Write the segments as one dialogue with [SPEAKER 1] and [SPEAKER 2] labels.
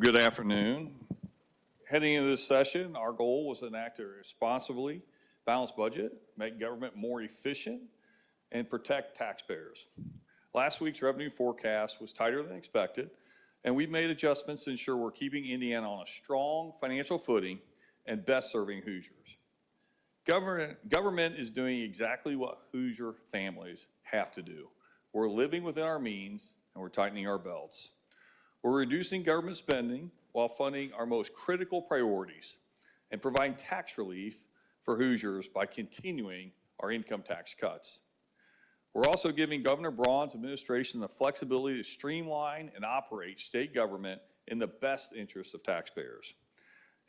[SPEAKER 1] Good afternoon. Heading into this session, our goal was to enact a responsibly balanced budget, make government more efficient, and protect taxpayers. Last week's revenue forecast was tighter than expected, and we've made adjustments to ensure we're keeping Indiana on a strong financial footing and best serving Hoosiers. Government is doing exactly what Hoosier families have to do. We're living within our means, and we're tightening our belts. We're reducing government spending while funding our most critical priorities and providing tax relief for Hoosiers by continuing our income tax cuts. We're also giving Governor Braun's administration the flexibility to streamline and operate state government in the best interest of taxpayers.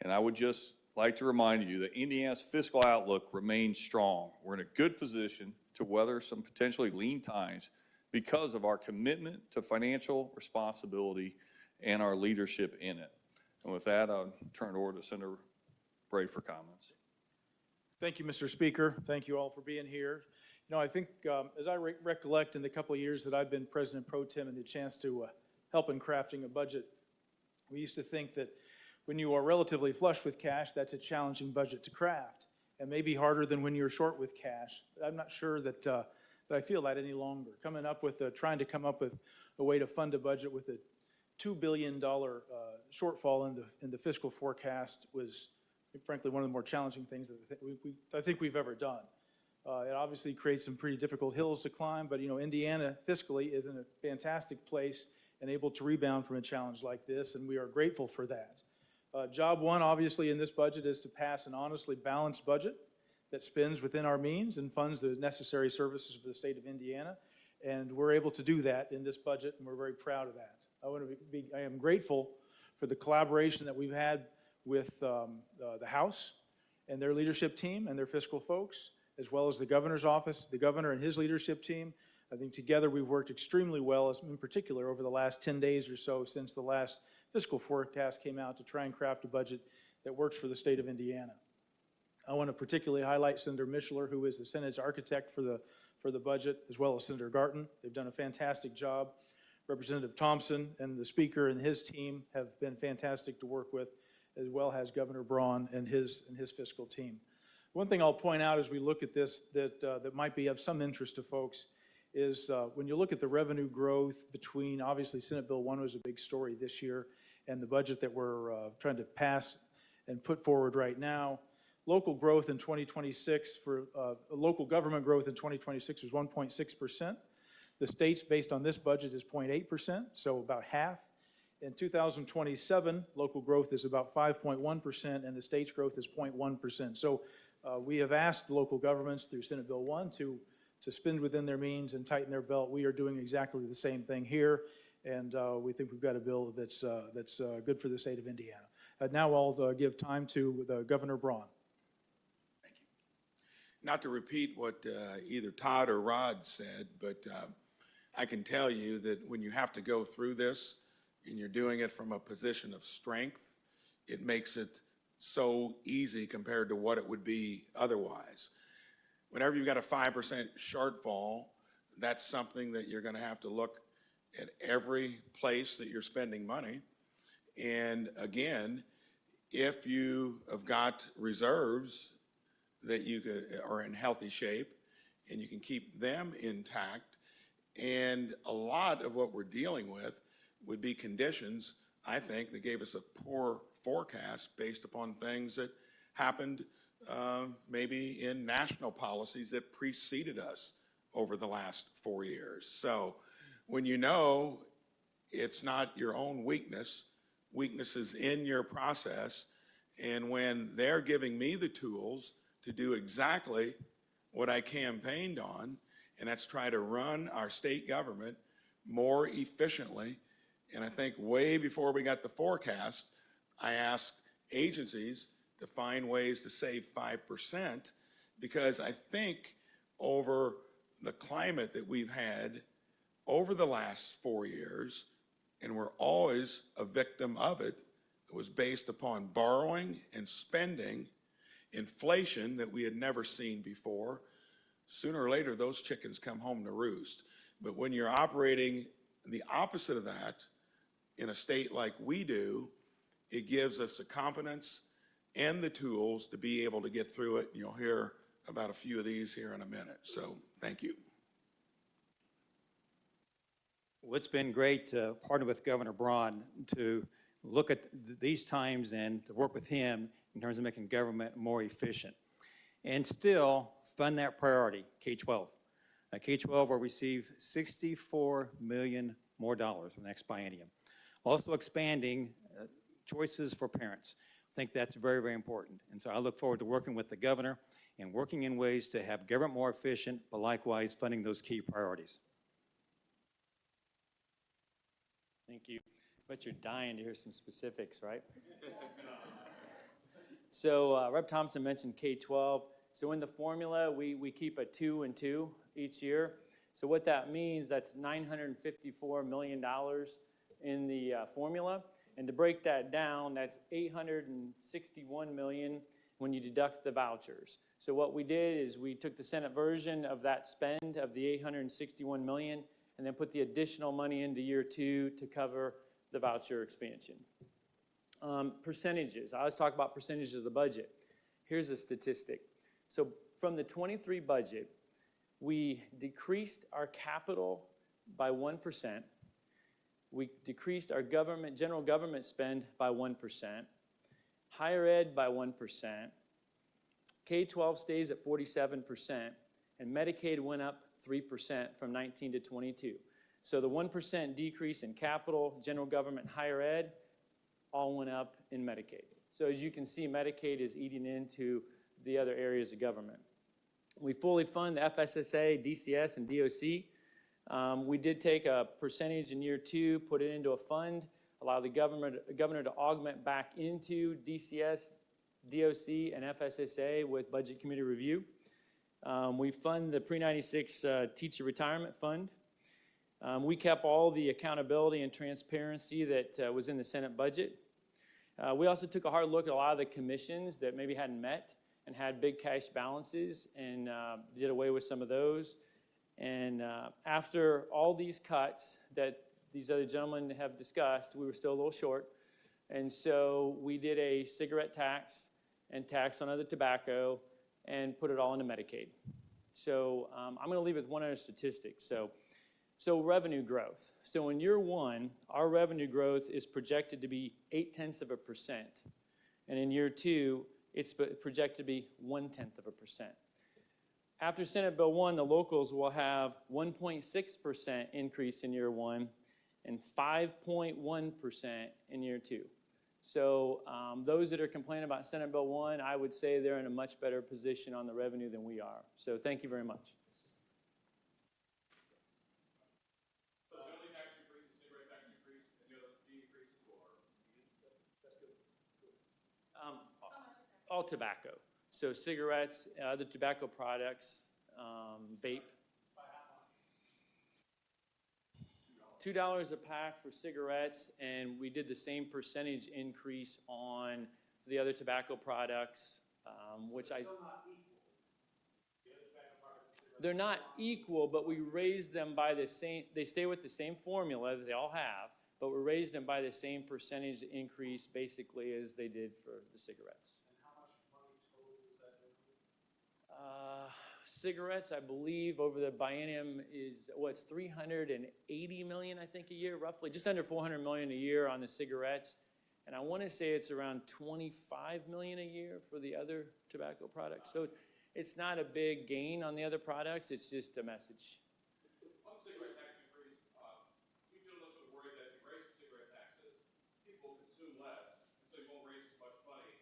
[SPEAKER 1] And I would just like to remind you that Indiana's fiscal outlook remains strong. We're in a good position to weather some potentially lean times because of our commitment to financial responsibility and our leadership in it. And with that, I'll turn it over to Senator Bray for comments.
[SPEAKER 2] Thank you, Mr. Speaker. Thank you all for being here. You know, I think as I recollect in the couple of years that I've been President Pro Tem and the chance to help in crafting a budget, we used to think that when you are relatively flush with cash, that's a challenging budget to craft, and maybe harder than when you're short with cash. But I'm not sure that I feel that any longer. Trying to come up with a way to fund a budget with a $2 billion shortfall in the fiscal forecast was, frankly, one of the more challenging things that I think we've ever done. It obviously creates some pretty difficult hills to climb, but you know, Indiana fiscally is in a fantastic place and able to rebound from a challenge like this, and we are grateful for that. Job one, obviously, in this budget is to pass an honestly balanced budget that spends within our means and funds the necessary services for the state of Indiana, and we're able to do that in this budget, and we're very proud of that. I am grateful for the collaboration that we've had with the House and their leadership team and their fiscal folks, as well as the governor's office, the governor and his leadership team. I think together we've worked extremely well, in particular over the last 10 days or so since the last fiscal forecast came out, to try and craft a budget that works for the state of Indiana. I want to particularly highlight Senator Mishler, who is the Senate's architect for the budget, as well as Senator Garten. They've done a fantastic job. Representative Thompson and the Speaker and his team have been fantastic to work with, as well as Governor Braun and his fiscal team. One thing I'll point out as we look at this that might be of some interest to folks is when you look at the revenue growth between, obviously Senate Bill 1 was a big story this year, and the budget that we're trying to pass and put forward right now, local growth in 2026 for local government growth in 2026 was 1.6%. The state's based on this budget is 0.8%, so about half. In 2027, local growth is about 5.1%, and the state's growth is 0.1%. So we have asked the local governments through Senate Bill 1 to spend within their means and tighten their belt. We are doing exactly the same thing here, and we think we've got a bill that's good for the state of Indiana. Now I'll give time to Governor Braun.
[SPEAKER 3] Thank you. Not to repeat what either Todd or Rod said, but I can tell you that when you have to go through this and you're doing it from a position of strength, it makes it so easy compared to what it would be otherwise. Whenever you've got a 5% shortfall, that's something that you're going to have to look at every place that you're spending money. And again, if you have got reserves that you are in healthy shape and you can keep them intact, and a lot of what we're dealing with would be conditions, I think, that gave us a poor forecast based upon things that happened maybe in national policies that preceded us over the last 4 years. So when you know it's not your own weakness is in your process, and when they're giving me the tools to do exactly what I campaigned on, and that's try to run our state government more efficiently. And I think way before we got the forecast, I asked agencies to find ways to save 5%, because I think over the climate that we've had over the last 4 years, and we're always a victim of it, it was based upon borrowing and spending, inflation that we had never seen before. Sooner or later, those chickens come home to roost. But when you're operating the opposite of that in a state like we do, it gives us the confidence and the tools to be able to get through it. And you'll hear about a few of these here in a minute. So thank you.
[SPEAKER 4] Well, it's been great to partner with Governor Braun to look at these times and to work with him in terms of making government more efficient and still fund that priority, K-12. K-12 will receive $64 million more for the next biennium. Also expanding choices for parents. I think that's very, very important. And so I look forward to working with the governor and working in ways to have government more efficient, but likewise funding those key priorities.
[SPEAKER 5] Thank you. But you're dying to hear some specifics, right? So Rep. Thompson mentioned K-12. So in the formula, we keep a 2 and 2 each year. So what that means, that's $954 million in the formula. And to break that down, that's $861 million when you deduct the vouchers. So what we did is we took the Senate version of that spend of the $861 million and then put the additional money into year 2 to cover the voucher expansion. Percentages. I always talk about percentages of the budget. Here's a statistic. So from the 23 budget, we decreased our capital by 1%. We decreased our general government spend by 1%, higher ed by 1%, K-12 stays at 47%, and Medicaid went up 3% from 19 to 22. So the 1% decrease in capital, general government, higher ed, all went up in Medicaid. So as you can see, Medicaid is eating into the other areas of government. We fully fund the FSSA, DCS, and DOC. We did take a percentage in year 2, put it into a fund, allow the governor to augment back into DCS, DOC, and FSSA with budget committee review. We fund the pre-96 teacher retirement fund. We kept all the accountability and transparency that was in the Senate budget. We also took a hard look at a lot of the commissions that maybe hadn't met and had big cash balances and did away with some of those. And after all these cuts that these other gentlemen have discussed, we were still a little short. And so we did a cigarette tax and tax on other tobacco and put it all into Medicaid. So I'm going to leave with one other statistic. So revenue growth. So in year 1, our revenue growth is projected to be 0.8%. And in year 2, it's projected to be 0.1%. After Senate Bill 1, the locals will have 1.6% increase in year 1 and 5.1% in year 2. So those that are complaining about Senate Bill 1, I would say they're in a much better position on the revenue than we are. So thank you very much.
[SPEAKER 1] So the only tax increase, the cigarette tax increase, and the other decreases or?
[SPEAKER 5] All tobacco. So cigarettes, other tobacco products, vape. $2 a pack for cigarettes, and we did the same percentage increase on the other tobacco products, which I... They're not equal, but we raised them by the same, they stay with the same formula as they all have, but we raised them by the same percentage increase basically as they did for the cigarettes. Cigarettes, I believe, over the biennium is, it's $380 million, I think, a year, roughly. Just under $400 million a year on the cigarettes. And I want to say it's around $25 million a year for the other tobacco products. So it's not a big gain on the other products. It's just a message.
[SPEAKER 1] On the cigarette tax increase, we feel less of a worry that if you raise the cigarette taxes, people consume less, and so you won't raise as much money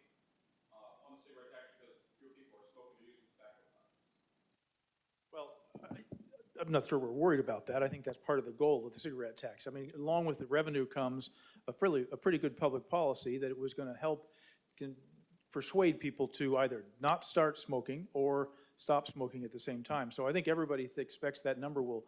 [SPEAKER 1] on the cigarette tax because fewer people are smoking or using tobacco products.
[SPEAKER 2] Well, I'm not sure we're worried about that. I think that's part of the goal of the cigarette tax. I mean, along with the revenue comes a pretty good public policy that it was going to help persuade people to either not start smoking or stop smoking at the same time. So I think everybody expects that number will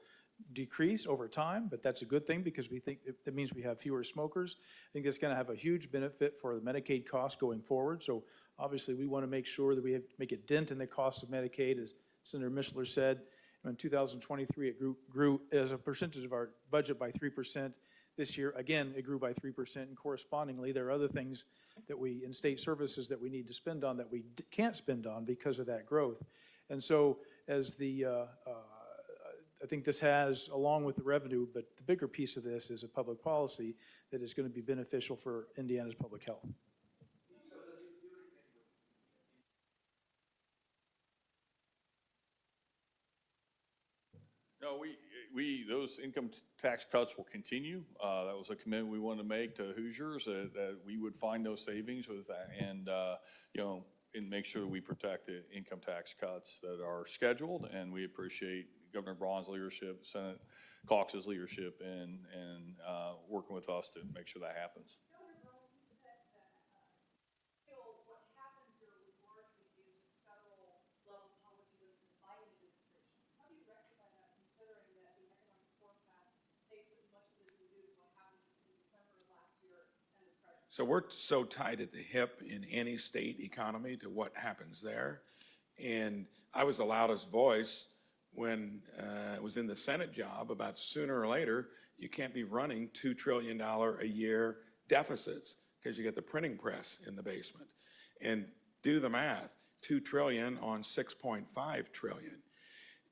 [SPEAKER 2] decrease over time, but that's a good thing because we think that means we have fewer smokers. I think that's going to have a huge benefit for the Medicaid costs going forward. So obviously we want to make sure that we make a dent in the cost of Medicaid, as Senator Mishler said. In 2023, it grew as a percentage of our budget by 3%. This year, again, it grew by 3%, and correspondingly, there are other things that in state services that we need to spend on that we can't spend on because of that growth. And so as I think this has, along with the revenue, but the bigger piece of this is a public policy that is going to be beneficial for Indiana's public health.
[SPEAKER 1] No, those income tax cuts will continue. That was a commitment we wanted to make to Hoosiers, that we would find those savings with that, and, and make sure that we protect the income tax cuts that are scheduled. And we appreciate Governor Braun's leadership, Senate Caucus's leadership, and working with us to make sure that happens.
[SPEAKER 6] Governor Braun, you said that what happened here was largely due to federal level policies of the Biden administration. How do you rectify that, considering that the economic forecast states that much of this is due to what happened in December of last year and the present?
[SPEAKER 3] So we're so tied at the hip in any state economy to what happens there. And I was the loudest voice when I was in the Senate job about sooner or later, you can't be running $2 trillion a year deficits because you get the printing press in the basement. And do the math, 2 trillion on 6.5 trillion.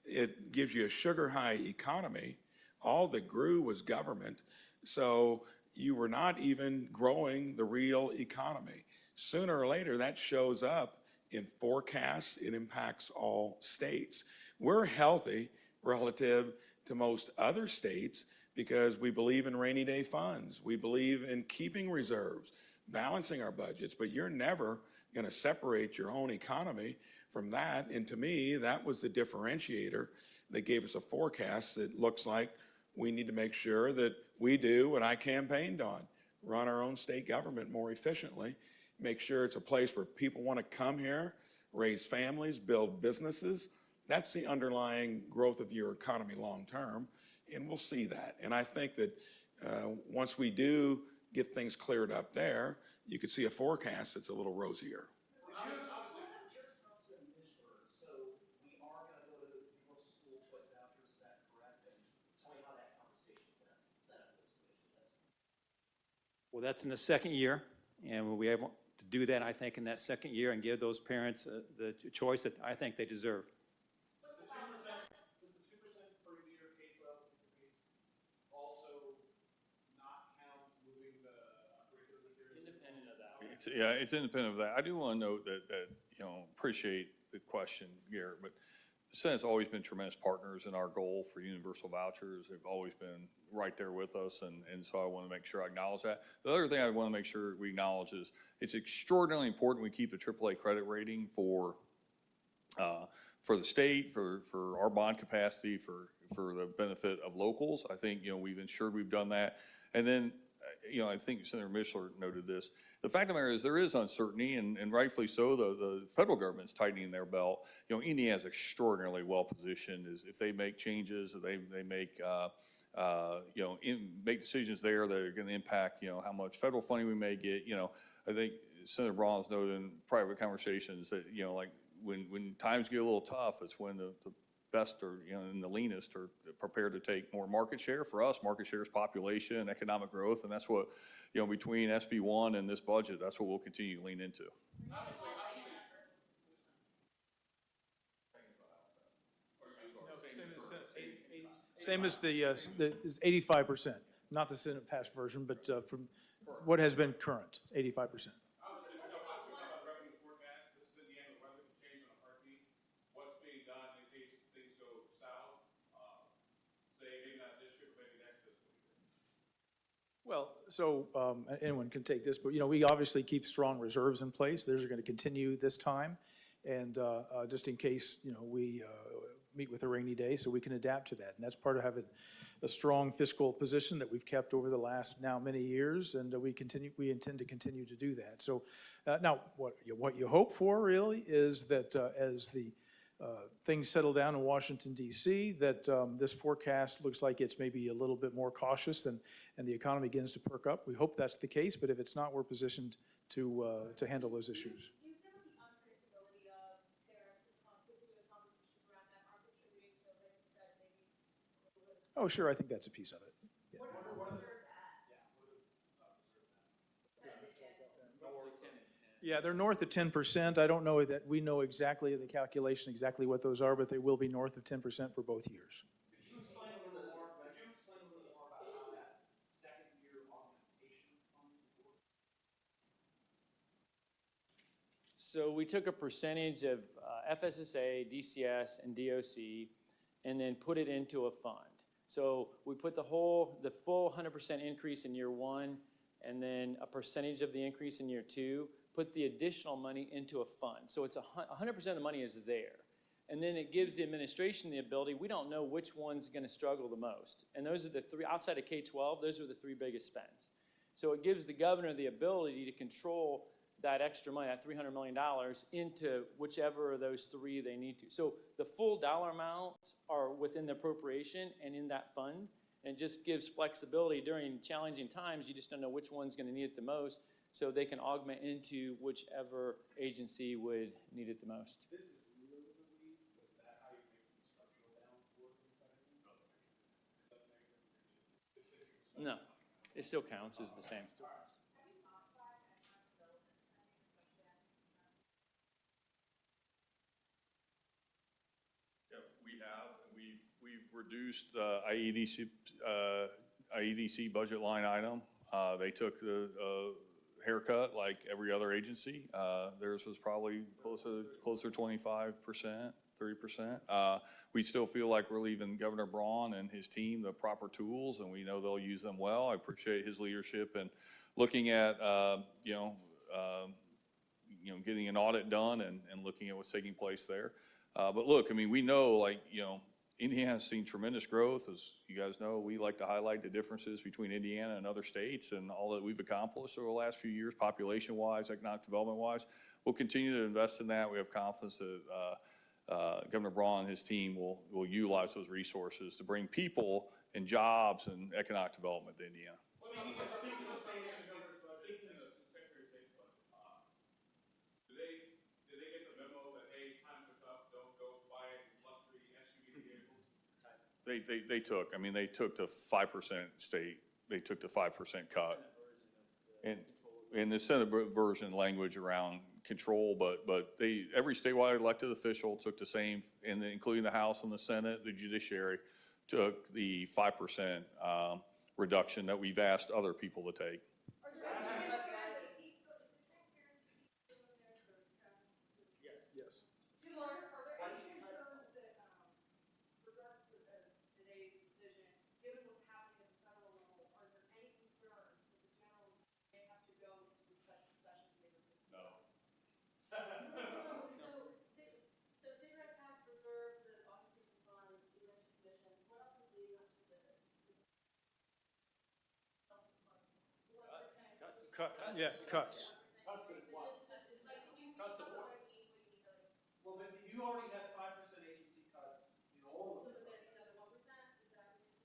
[SPEAKER 3] It gives you a sugar high economy. All that grew was government. So you were not even growing the real economy. Sooner or later, that shows up in forecasts. It impacts all states. We're healthy relative to most other states because we believe in rainy day funds. We believe in keeping reserves, balancing our budgets, but you're never going to separate your own economy from that. And to me, that was the differentiator that gave us a forecast that looks like we need to make sure that we do what I campaigned on, run our own state government more efficiently, make sure it's a place where people want to come here, raise families, build businesses. That's the underlying growth of your economy long term, and we'll see that. And I think that once we do get things cleared up there, you could see a forecast that's a little rosier.
[SPEAKER 7] So we are going to go to universal school choice vouchers, is that correct? And tell me how that conversation went since the Senate was initially this.
[SPEAKER 4] Well, that's in the second year, and we'll be able to do that, I think, in that second year and give those parents the choice that I think they deserve.
[SPEAKER 7] Does the 2% per year K-12 increase also not count moving the curriculum materials?
[SPEAKER 5] Independent of that.
[SPEAKER 1] It's independent of that. I do want to note that appreciate the question, Garrett, but the Senate's always been tremendous partners in our goal for universal vouchers. They've always been right there with us, and so I want to make sure I acknowledge that. The other thing I want to make sure we acknowledge is it's extraordinarily important we keep a AAA credit rating for the state, for our bond capacity, for the benefit of locals. I think, we've ensured we've done that. And then, I think Senator Mishler noted this. The fact of the matter is there is uncertainty, and rightfully so. The federal government's tightening their belt. Indiana's extraordinarily well positioned. If they make changes, if they make make decisions there that are going to impact how much federal funding we may get. I think Senator Braun's noted in private conversations that like when times get a little tough, it's when the best or and the leanest are prepared to take more market share. For us, market share is population and economic growth, and that's what between SB 1 and this budget, that's what we'll continue to lean into.
[SPEAKER 2] Same as the is 85%, not the Senate passed version, but from what has been current, 85%. Well, so anyone can take this, but we obviously keep strong reserves in place. Those are going to continue this time, and just in case we meet with a rainy day, so we can adapt to that. And that's part of having a strong fiscal position that we've kept over the last now many years, and we intend to continue to do that. So now, what you hope for really is that as the things settle down in Washington, D.C., that this forecast looks like it's maybe a little bit more cautious and the economy begins to perk up. We hope that's the case, but if it's not, we're positioned to handle those issues.
[SPEAKER 6] Do you feel like the unpredictability of tariffs and continuing conversations around that are contributing to, like you said, maybe a little bit?
[SPEAKER 2] Oh, sure, I think that's a piece of it.
[SPEAKER 6] What are the reserves at?
[SPEAKER 2] Yeah, they're north of 10%. I don't know that we know exactly the calculation, exactly what those are, but they will be north of 10% for both years.
[SPEAKER 7] Could you explain a little bit more, could you explain a little bit more about how that second year augmentation fund works?
[SPEAKER 5] So we took a percentage of FSSA, DCS, and DOC, and then put it into a fund. So we put the full 100% increase in year one, and then a percentage of the increase in year two, put the additional money into a fund. So it's 100% of the money is there. And then it gives the administration the ability, we don't know which one's gonna struggle the most. And those are the three, outside of K-12, those are the three biggest spends. So it gives the governor the ability to control that extra money, that $300 million, into whichever of those three they need to. So the full dollar amounts are within the appropriation and in that fund, and it just gives flexibility during challenging times. You just don't know which one's gonna need it the most, so they can augment into whichever agency would need it the most.
[SPEAKER 7] This is really the weeds, but is that how you make the structural balance work in the second year?
[SPEAKER 5] No, it still counts as the same.
[SPEAKER 1] We have. We've reduced the IEDC budget line item. They took the haircut like every other agency. Theirs was probably closer to 25%, 30%. We still feel like we're leaving Governor Braun and his team the proper tools, and we know they'll use them well. I appreciate his leadership and looking at getting an audit done and looking at what's taking place there. But look, I mean, we know, like, Indiana's seen tremendous growth. As you guys know, we like to highlight the differences between Indiana and other states and all that we've accomplished over the last few years, population-wise, economic development-wise. We'll continue to invest in that. We have confidence that Governor Braun and his team will utilize those resources to bring people and jobs and economic development to Indiana.
[SPEAKER 8] Speaking of Secretary of State's budget, did they get the memo that, hey, times are tough, don't go buy luxury SUV vehicles?
[SPEAKER 1] They took, I mean, they took the 5% they took the 5% cut. And the Senate version language around control, but every statewide elected official took the same, and including the House and the Senate, the judiciary, took the 5% reduction that we've asked other people to take.
[SPEAKER 2] Yes.
[SPEAKER 6] Are there any concerns that, regardless of today's decision, given what's happening at the federal level, are there any concerns that the generals may have to go into a special session later this year?
[SPEAKER 1] No.
[SPEAKER 6] So cigarette tax reserves, the augmentation fund, election commissions, what else is leading up to the?
[SPEAKER 2] Cuts.
[SPEAKER 7] Well, but you already had 5% agency cuts in all of the budgets.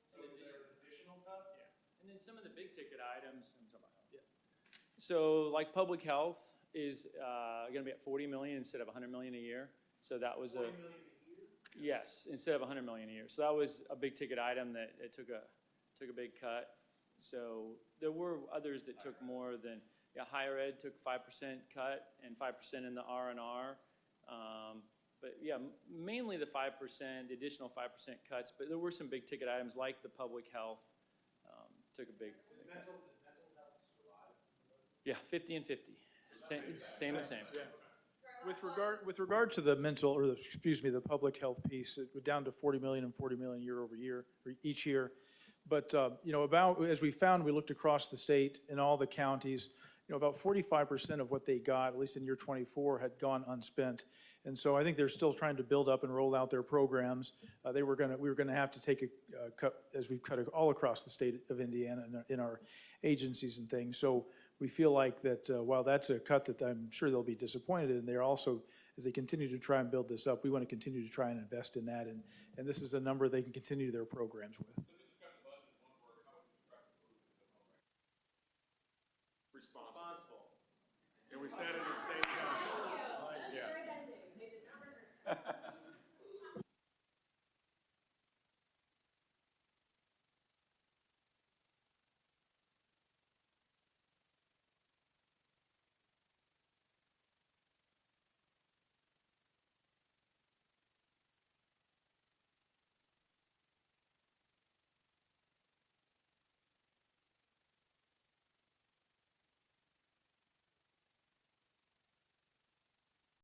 [SPEAKER 7] So is there an additional cut?
[SPEAKER 5] Yeah. And then some of the big ticket items, I'm talking about health. Yeah. So like public health is gonna be at 40 million instead of 100 million a year. So that was
[SPEAKER 7] 40 million a year?
[SPEAKER 5] yes, instead of 100 million a year. So that was a big ticket item that it took a big cut. So there were others that took more than, higher ed took 5% cut and 5% in the R&R. But yeah, mainly the 5%, the additional 5% cuts, but there were some big ticket items like the public health, took a big.
[SPEAKER 7] Mental health survived?
[SPEAKER 5] Yeah, 50 and 50, same and same.
[SPEAKER 2] With regard to the mental, or the public health piece, it went down to 40 million and 40 million year over year, or each year. But, as we found, we looked across the state in all the counties, about 45% of what they got, at least in year 24, had gone unspent. And so I think they're still trying to build up and roll out their programs. We were gonna have to take a cut, as we've cut all across the state of Indiana in our agencies and things. So we feel like that while that's a cut that I'm sure they'll be disappointed in, they're also, as they continue to try and build this up, we want to continue to try and invest in that. And this is a number they can continue their programs with.
[SPEAKER 3] Responsible. And we said it at the same time.
[SPEAKER 6] Yeah.